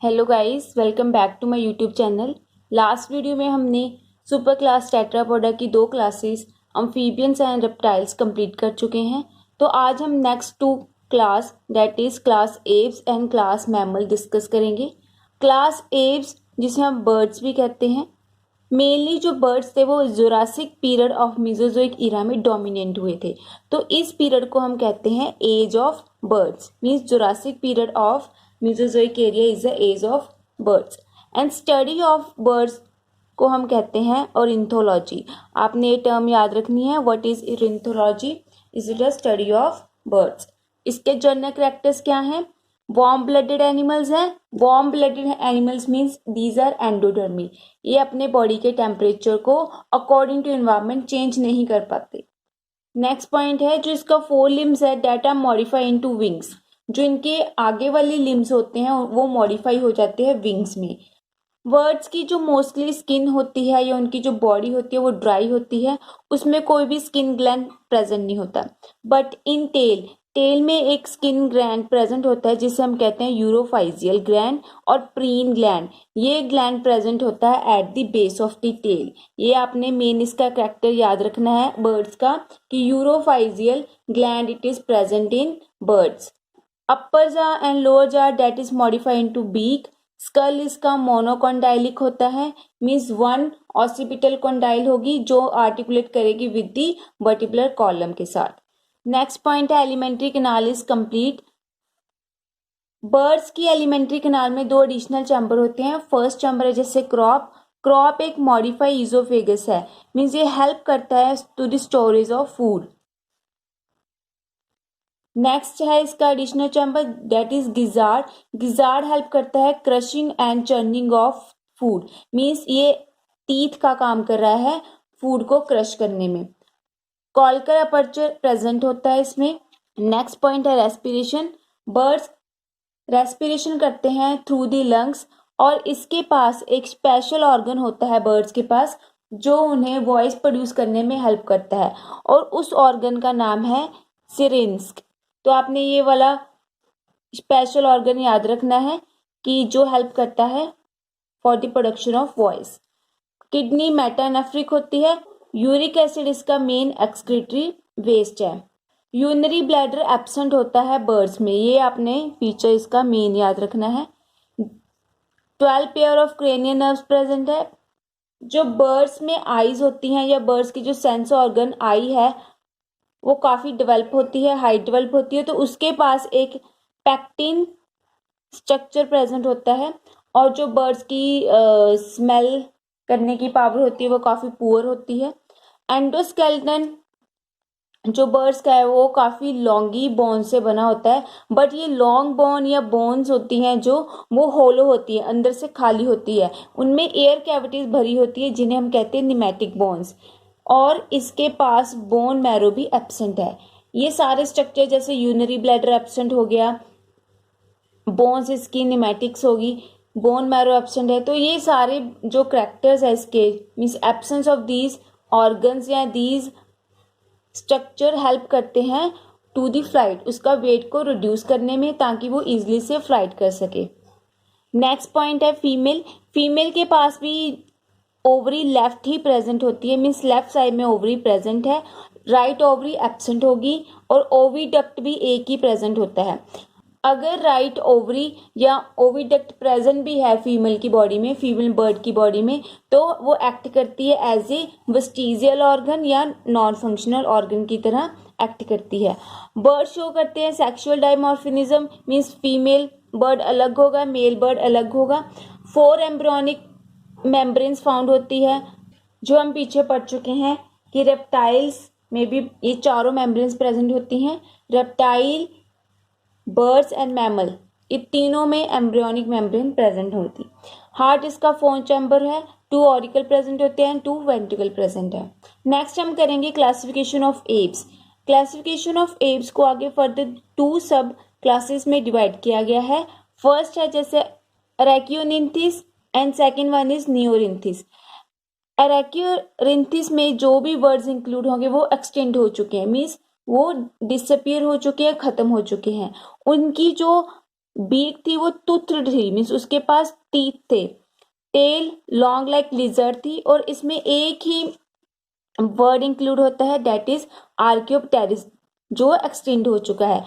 Hello guys, welcome back to my YouTube channel. Last video में हमने super class Tetrapoda की 2 classes amphibians and reptiles complete कर चुके हैं। तो आज हम next 2 class that is class aves and class mammal discuss करेंगे। क्लास एव्स जिसे हम बर्ड्स भी कहते हैं, मेनली जो बर्ड्स थे वो जुरासिक पीरियड ऑफ मीजोजोइक इरा में डोमिनेंट हुए थे। तो इस पीरियड को हम कहते हैं age of birds, means Jurassic period of Mesozoic area is the age of birds. And study of birds को हम कहते हैं ऑर्निथोलॉजी। आपने ये टर्म याद रखनी है, what is ornithology? Is it a study of birds. इसके जनरल कैरेक्टर्स क्या हैं? वार्म ब्लडेड एनिमल्स हैं। Warm blooded animals means these are endothermy, ये अपने बॉडी के टेम्परेचर को अकॉर्डिंग टू एनवायरमेंट चेंज नहीं कर पाते। नेक्स्ट पॉइंट है जो इसका 4 लिम्स है that are modify into wings, जो इनके आगे वाली लिम्स होते हैं वो मॉडिफाई हो जाते हैं विंग्स में। बर्ड्स की जो मोस्टली स्किन होती है या उनकी जो बॉडी होती है वो ड्राई होती है, उसमें कोई भी स्किन ग्लैंड प्रेजेंट नहीं होता। बट इन टेल, टेल में एक स्किन ग्लैंड प्रेजेंट होता है जिसे हम कहते हैं यूरोफाइजियल ग्लैंड और प्रीन ग्लैंड। ये ग्लैंड प्रेजेंट होता है at the base of the tail. ये आपने मेन इसका कैरेक्टर याद रखना है बर्ड्स का कि uropygial gland it is present in birds. Upper jaw and lower jaw that is modified into beak. Skull इसका मोनोकॉन्डाइलिक होता है, मीन्स वन ऑसिपिटल कॉन्डाइल होगी जो आर्टिकुलेट करेगी विद दी वर्टिब्रल कॉलम के साथ। नेक्स्ट पॉइंट है alimentary canal is complete. Birds की एलिमेंट्री कैनाल में 2 एडिशनल चैम्बर होते हैं। फर्स्ट चैम्बर है जैसे क्रॉप, क्रॉप एक मॉडिफाई इजोफेगस है, मीन्स ये हेल्प करता है to the storage of food. Next है इसका additional chamber that is gizzard. Gizzard help करता है crushing and churning of food, means ये टीथ का काम कर रहा है फूड को क्रश करने में। कॉलकर अपर्चर प्रेजेंट होता है इसमें। नेक्स्ट पॉइंट है रेस्पिरेशन। बर्ड्स रेस्पिरेशन करते हैं थ्रू द लंग्स और इसके पास एक स्पेशल ऑर्गन होता है बर्ड्स के पास जो उन्हें वॉइस प्रोड्यूस करने में हेल्प करता है और उस ऑर्गन का नाम है सिरिंज। तो आपने ये वाला स्पेशल ऑर्गन याद रखना है कि जो हेल्प करता है for the production of voice. Kidney metanephric होती है। यूरिक एसिड इसका मेन एक्सक्रीटरी वेस्ट है। यूरिनरी ब्लैडर एब्सेंट होता है बर्ड्स में, ये आपने फीचर इसका मेन याद रखना है। 12 pair of cranial nerves present है। जो बर्ड्स में आईज होती हैं या बर्ड्स की जो सेंस ऑर्गन आई है वो काफी डेवलप होती है, हाई डेवलप होती है, तो उसके पास एक पैक्टिन स्ट्रक्चर प्रेजेंट होता है। और जो बर्ड्स की स्मेल करने की पावर होती है वो काफी पुअर होती है। एंडोस्केलेटन जो बर्ड्स का है वो काफी लॉन्गी बोन से बना होता है, बट ये लॉन्ग बोन या बोन्स होती हैं जो वो होलो होती है, अंदर से खाली होती है, उनमें एयर कैविटीज भरी होती है जिन्हें हम कहते हैं निमेटिक बोन्स। और इसके पास बोन मैरो भी एब्सेंट है। ये सारे स्ट्रक्चर जैसे यूरिनरी ब्लैडर एब्सेंट हो गया, बोन्स इसकी निमेटिक्स होगी, बोन मैरो एब्सेंट है, तो ये सारे जो कैरेक्टर्स है इसके means absence of these organs या दीज स्ट्रक्चर हेल्प करते हैं टू दी फ्लाइट, उसका वेट को रिड्यूस करने में ताकि वो इजिली से फ्लाइट कर सके। नेक्स्ट पॉइंट है फीमेल। फीमेल के पास भी ओवरी लेफ्ट ही प्रेजेंट होती है, मीन्स लेफ्ट साइड में ओवरी प्रेजेंट है, राइट ओवरी एब्सेंट होगी और ओविडक्ट भी एक ही प्रेजेंट होता है। अगर राइट ओवरी या ओविडक्ट प्रेजेंट भी है फीमेल की बॉडी में, फीमेल बर्ड की बॉडी में, तो वो एक्ट करती है एज ए वेस्टिजियल ऑर्गन या नॉन फंक्शनल ऑर्गन की तरह एक्ट करती है। बर्ड शो करते हैं सेक्सुअल डायमॉर्फिनिज्म, मीन्स फीमेल बर्ड अलग होगा, मेल बर्ड अलग होगा। 4 एम्ब्रियोनिक मेम्ब्रेन्स फाउंड होती है, जो हम पीछे पढ़ चुके हैं कि रेप्टाइल्स में भी ये चारों मेम्ब्रेन्स प्रेजेंट होती हैं। रेप्टाइल, बर्ड्स एंड मैमल, ये तीनों में एम्ब्रियोनिक मेम्ब्रेन प्रेजेंट होती। हार्ट इसका 4 चैम्बर है, 2 ऑरिकल प्रेजेंट होते हैं, 2 वेंट्रिकल प्रेजेंट है। नेक्स्ट हम करेंगे classification of Aves. Classification of Aves को आगे फर्दर 2 सब क्लासेस में डिवाइड किया गया है। फर्स्ट है जैसे अरेक्योनिन्थिस एंड सेकेंड वन इज नियोरिन्थिस। अरेक्योरिन्थिस में जो भी वर्ड्स इंक्लूड होंगे वो एक्सटेंड हो चुके हैं, मीन्स वो डिसअपियर हो चुके हैं, खत्म हो चुके हैं। उनकी जो बीक थी वो टूथड थी, मीन्स उसके पास टीथ थे। टेल लॉन्ग लाइक लिजर्ड थी, और इसमें एक ही वर्ड इंक्लूड होता है, दैट इज आर्कियोप्टेरिस, जो एक्सटिंक्ट हो चुका है,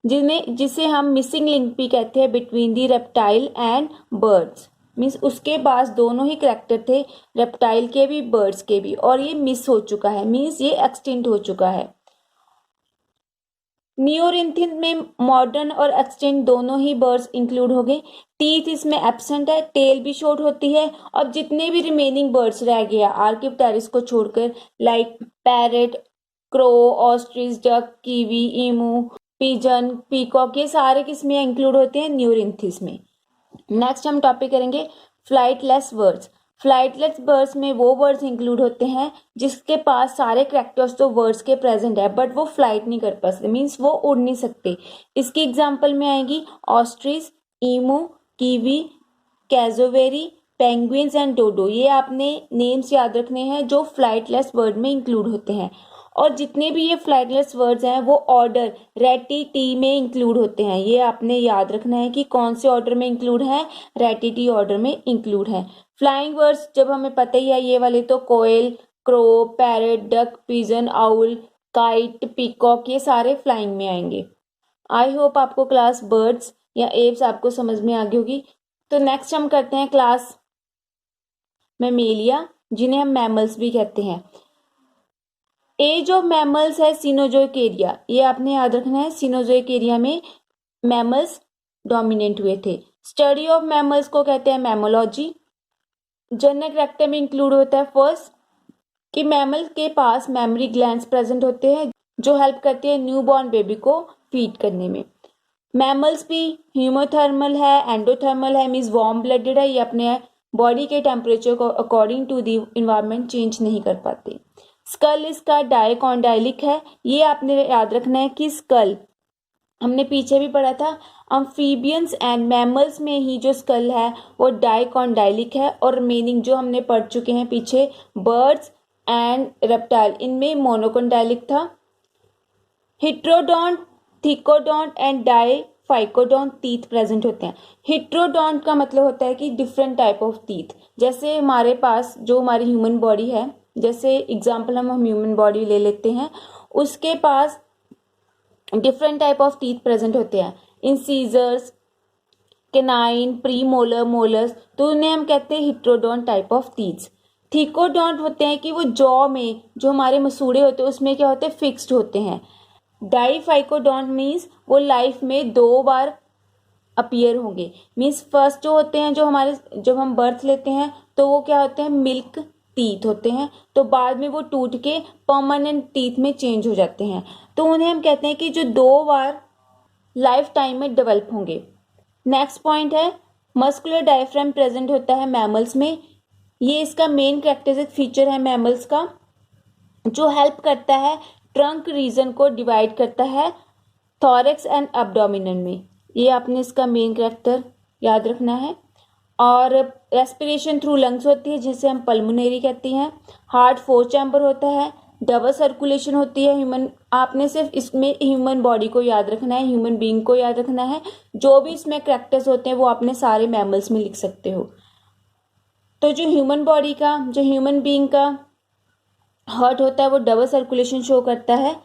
जिसे हम मिसिंग लिंक भी कहते हैं between the reptile and birds. Means उसके पास दोनों ही करैक्टर थे, रेप्टाइल के भी बर्ड्स के भी, और ये मिस हो चुका है, मीन्स ये एक्सटिंक्ट हो चुका है। नियोरिंथिन में मॉडर्न और एक्सटिंक्ट दोनों ही बर्ड्स इंक्लूड हो गए। टीथ इसमें एब्सेंट है, टेल भी शॉर्ट होती है, और जितने भी रिमेनिंग बर्ड्स रह गया आर्कियोप्टेरिस को छोड़कर, like parrot, crow, ostrich, duck, kiwi, emu, pigeon, peacock, ये सारे किसमें इंक्लूड होते हैं, न्यूरिंथिस में। नेक्स्ट हम टॉपिक करेंगे फ्लाइटलेस बर्ड्स। फ्लाइटलेस बर्ड्स में वो बर्ड्स इंक्लूड होते हैं जिसके पास सारे कैरेक्टर्स तो बर्ड्स के प्रेजेंट है, बट वो फ्लाइट नहीं कर पाते, मीन्स वो उड़ नहीं सकते। इसकी एग्जांपल में आएगी ऑस्ट्रिच, ईमू, कीवी, कैजोवेरी, पेंगुइन्स एंड डोडो। ये आपने नेम्स याद रखने हैं जो फ्लाइटलेस बर्ड में इंक्लूड होते हैं। और जितने भी ये फ्लाइटलेस वर्ड्स हैं वो ऑर्डर रेटिटी में इंक्लूड होते हैं। ये आपने याद रखना है कि कौन से ऑर्डर में इंक्लूड है, रेटिटी ऑर्डर में इंक्लूड है। फ्लाइंग वर्ड्स जब हमें पता ही है ये वाले, तो कोयल, crow, parrot, duck, pigeon, owl, kite, peacock, ये सारे फ्लाइंग में आएंगे। आई होप आपको क्लास बर्ड्स या एव्स आपको समझ में आ गई होगी। तो नेक्स्ट हम करते हैं क्लास मैमेलिया, जिन्हें हम मैमल्स भी कहते हैं। एज ऑफ मैमल्स है सीनोजोइक एरिया, ये आपने याद रखना है। सीनोजोइक एरिया में मैमल्स डोमिनेंट हुए थे। स्टडी ऑफ मैमल्स को कहते हैं मैमोलॉजी। जनरल कैरेक्टर में इंक्लूड होता है फर्स्ट कि मैमल के पास मेमोरी ग्लैंड्स प्रेजेंट होते हैं जो हेल्प करती है न्यूबॉर्न बेबी को फीड करने में। मैमल्स भी ह्यूमोथर्मल है, एंडोथर्मल है, मीन्स वार्म ब्लडेड है, ये अपने बॉडी के टेम्परेचर को according to the environment change नहीं कर पाते। स्कल इसका डायकॉन्डाइलिक है, ये आपने याद रखना है कि स्कल हमने पीछे भी पढ़ा था, अम्फीबियंस एंड मैमल्स में ही जो स्कल है वो डायकॉन्डाइलिक है, और रिमेनिंग जो हमने पढ़ चुके हैं पीछे बर्ड्स एंड रेप्टाइल, इनमें मोनोकोन्डाइलिक था। हिट्रोडोंट, थिकोडोंट एंड डाइफाइकोडोंट टीथ प्रेजेंट होते हैं। हिट्रोडोंट का मतलब होता है कि डिफरेंट टाइप ऑफ टीथ, जैसे हमारे पास जो हमारी ह्यूमन बॉडी है, जैसे एग्जाम्पल हम ह्यूमन बॉडी ले लेते हैं, उसके पास different type of teeth present होते हैं, इंसीजर्स, केनाइन, प्रीमोलर, मोलर्स, तो उन्हें हम कहते हैं हिट्रोडोंट टाइप ऑफ टीथ। थिकोडोंट होते हैं कि वो जॉ में जो हमारे मसूड़े होते हैं उसमें क्या होते हैं, फिक्स्ड होते हैं। डाइफाइकोडोंट मीन्स वो लाइफ में 2 बार अपीयर होंगे, मीन्स फर्स्ट जो होते हैं, जो हमारे जब हम बर्थ लेते हैं तो वो क्या होते हैं, मिल्क टीथ होते हैं, तो बाद में वो टूट के परमानेंट टीथ में चेंज हो जाते हैं, तो उन्हें हम कहते हैं कि जो 2 बार लाइफ टाइम में डेवलप होंगे। नेक्स्ट पॉइंट है मस्कुलर डायफ्राम प्रेजेंट होता है मैमल्स में। ये इसका मेन कैरेक्टरिस्टिक फीचर है मैमल्स का, जो हेल्प करता है ट्रंक रीजन को डिवाइड करता है थॉरेक्स एंड एब्डोमिनल में। ये आपने इसका मेन कैरेक्टर याद रखना है। और रेस्पिरेशन थ्रू लंग्स होती है जिसे हम पल्मोनरी कहती हैं। हार्ट 4 चैम्बर होता है, डबल सर्कुलेशन होती है ह्यूमन, आपने सिर्फ इसमें ह्यूमन बॉडी को याद रखना है, ह्यूमन बीइंग को याद रखना है, जो भी इसमें कैरेक्टर्स होते हैं वो आपने सारे मैमल्स में लिख सकते हो। तो जो ह्यूमन बॉडी का, जो ह्यूमन बीइंग का हार्ट होता है वो डबल सर्कुलेशन शो करता है,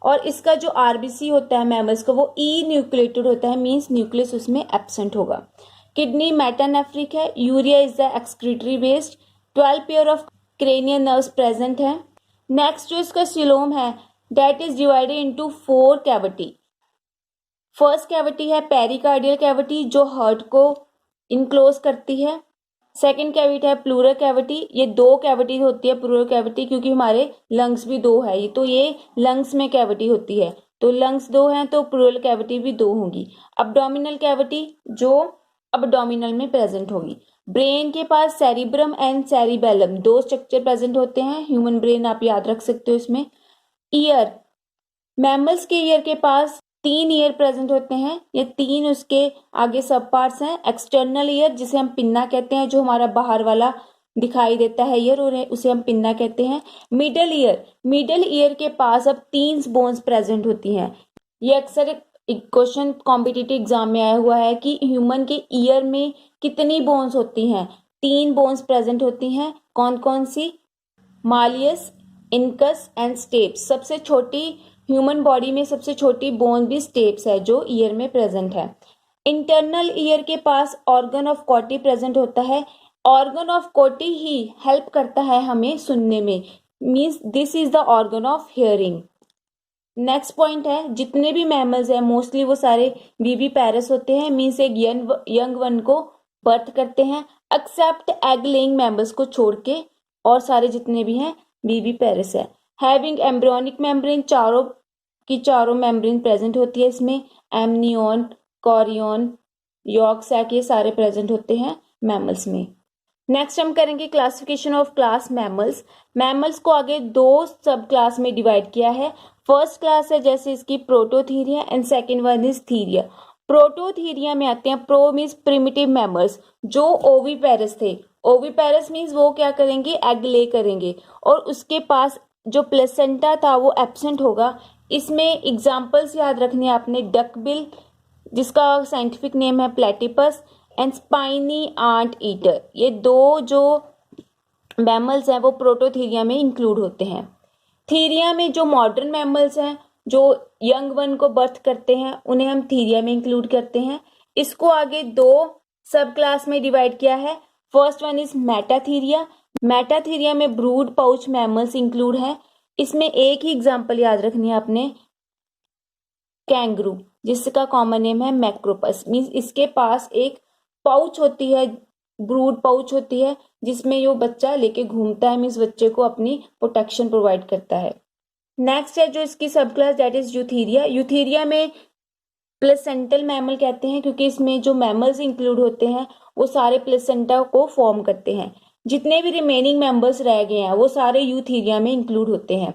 और इसका जो आरबीसी होता है मैमल्स का वो ई न्यूक्लिएटेड होता है, मीन्स न्यूक्लियस उसमें एब्सेंट होगा। किडनी मेटानेफ्रिक है, urea is the excretory waste, 12 pair of cranial nerves present है। नेक्स्ट जो इसका सिलोम है that is divided into 4 cavity. First cavity है पेरिकार्डियल कैविटी जो हार्ट को इनक्लोज करती है। सेकेंड कैविटी है प्लूरल कैविटी, ये 2 कैविटी होती है प्लूरल कैविटी, क्योंकि हमारे लंग्स भी 2 है, तो ये लंग्स में कैविटी होती है, तो लंग्स 2 हैं तो प्लूरल कैविटी भी 2 होंगी। अब्डोमिनल कैविटी जो अब्डोमिनल में प्रेजेंट होगी। ब्रेन के पास cerebrum and cerebellum 2 structure present होते हैं, ह्यूमन ब्रेन आप याद रख सकते हो इसमें। ईयर, मैमल्स के ईयर के पास 3 ईयर प्रेजेंट होते हैं, ये 3 उसके आगे सब पार्ट्स हैं। एक्सटर्नल ईयर जिसे हम पिन्ना कहते हैं, जो हमारा बाहर वाला दिखाई देता है ईयर, और उसे हम पिन्ना कहते हैं। मिडल ईयर, मिडल ईयर के पास अब 3 बोन्स प्रेजेंट होती हैं, ये अक्सर एक क्वेश्चन कॉम्पिटिटिव एग्जाम में आया हुआ है कि ह्यूमन के ईयर में कितनी बोन्स होती हैं। 3 बोन्स प्रेजेंट होती हैं। कौन कौन सी? मालियस, इनकस एंड स्टेप्स। सबसे छोटी ह्यूमन बॉडी में सबसे छोटी बोन भी स्टेप्स है जो ईयर में प्रेजेंट है। इंटरनल ईयर के पास ऑर्गन ऑफ कॉटी प्रेजेंट होता है। ऑर्गन ऑफ कॉटी ही हेल्प करता है हमें सुनने में, means this is the organ of hearing. Next point है, जितने भी मैमल्स हैं मोस्टली वो सारे बीबी पैरस होते हैं, मीन्स एक यंग वन को बर्थ करते हैं, एक्सेप्ट एग लेइंग मैमल्स को छोड़ के, और सारे जितने भी हैं बीबी पैरस है। हैविंग एम्ब्रियोनिक मेम्ब्रेन, चारों मेम्ब्रेन प्रेजेंट होती है इसमें। एमनियन, कोरियन, यॉर्क सैक, ये सारे प्रेजेंट होते हैं मैमल्स में। नेक्स्ट हम करेंगे classification of class mammals. Mammals को आगे 2 सब क्लास में डिवाइड किया है। फर्स्ट क्लास है जैसे इसकी Prototheria and second one is Theria. Prototheria में आते हैं, प्रो मीन्स प्रिमिटिव मैमल्स जो ओविपेरस थे। ओविपेरस मीन्स वो क्या करेंगे, एग ले करेंगे, और उसके पास जो प्लेसेंटा था वो एब्सेंट होगा। इसमें एग्जाम्पल्स याद रखने आपने, डकबिल जिसका साइंटिफिक नेम है platypus, and spiny anteater. ये 2 जो मैमल्स हैं वो प्रोटोथीरिया में इंक्लूड होते हैं। थीरिया में जो मॉडर्न मैमल्स हैं जो यंग वन को बर्थ करते हैं उन्हें हम थीरिया में इंक्लूड करते हैं। इसको आगे 2 सब क्लास में डिवाइड किया है। First one is Metatheria. Metatheria में ब्रूड पाउच मैमल्स इंक्लूड है। इसमें एक ही एग्जाम्पल याद रखनी है आपने, कैंगरू, जिसका कॉमन नेम है मैक्रोपस। मीन्स इसके पास एक पाउच होती है, ब्रूड पाउच होती है, जिसमें ये बच्चा लेके घूमता है, मीन्स बच्चे को अपनी प्रोटेक्शन प्रोवाइड करता है। नेक्स्ट है जो इसकी सब class, that is Eutheria. Eutheria में प्लेसेंटल मैमल कहते हैं क्योंकि इसमें जो मैमल्स इंक्लूड होते हैं वो सारे प्लेसेंटा को फॉर्म करते हैं। जितने भी रिमेनिंग मेंबर्स रह गए हैं वो सारे यूथीरिया में इंक्लूड होते हैं।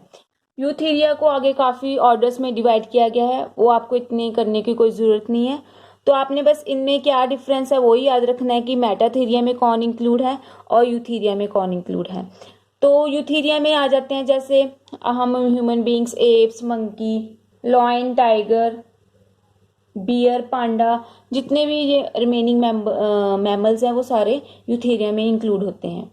यूथीरिया को आगे काफी ऑर्डर्स में डिवाइड किया गया है, वो आपको इतने करने की कोई जरूरत नहीं है। तो आपने बस इनमें क्या डिफरेंस है वही याद रखना है कि मेटाथीरिया में कौन इंक्लूड है और यूथीरिया में कौन इंक्लूड है। तो यूथीरिया में आ जाते हैं जैसे हम human beings, apes, monkey, lion, tiger, bear, panda, जितने भी ये रिमेनिंग मैमल्स हैं वो सारे यूथीरिया में इंक्लूड होते हैं।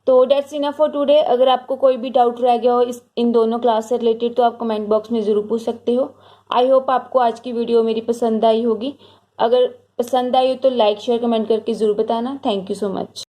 तो डेट्स इनफ फॉर टुडे। अगर आपको कोई भी डाउट रह गया हो इन दोनों क्लास से रिलेटेड तो आप कमेंट बॉक्स में ज़रूर पूछ सकते हो। आई होप आपको आज की वीडियो मेरी पसंद आई होगी। अगर पसंद आई हो तो लाइक, शेयर, कमेंट करके ज़रूर बताना। Thank you so much.